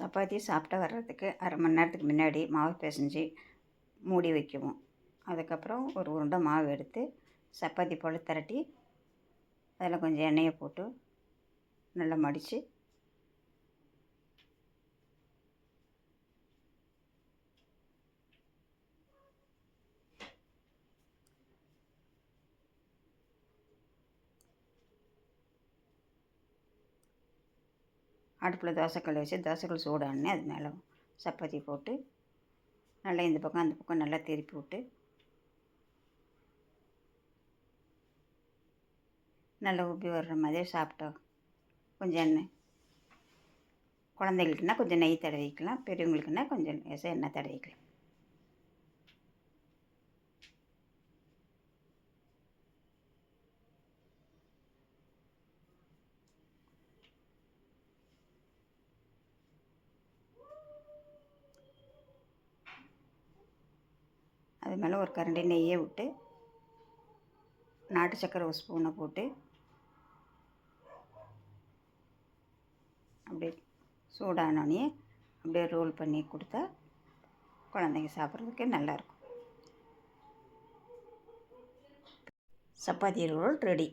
சப்பாத்தி சாப்பிட்டா வர்றதுக்கு அரை மணி நேரத்துக்கு முன்னாடி மாவு பிசைஞ்சு மூடி வைக்குவோம். அதுக்கப்புறம் ஒரு உருண்டை மாவு எடுத்து சப்பாத்தி போல் திரட்டி அதில் கொஞ்சம் எண்ணெயை போட்டு நல்லா மடித்து அடுப்பில் தோசைக்கல் வச்சு தோசைக்கல் சூடானே அது மேலே சப்பாத்தி போட்டு நல்லா இந்த பக்கம் அந்த பக்கம் நல்லா திருப்பி விட்டு நல்லா உப்பி வர்ற மாதிரி சாப்பிட்டோம். கொஞ்சம் எண்ணெய், குழந்தைகளுக்குன்னா கொஞ்சம் நெய் தடவிக்கலாம், பெரியவங்களுக்குன்னா கொஞ்சம் லேசாக எண்ணெய் தடவிக்கலாம். அது மேலே ஒரு கரண்டி நெய்யை விட்டு நாட்டு சக்கரை ஒரு ஸ்பூனை போட்டு அப்படியே சூடானோடனே அப்படியே ரோல் பண்ணி கொடுத்தா குழந்தைங்க சாப்பிட்றதுக்கு நல்லாயிருக்கும். Chapati roll ready.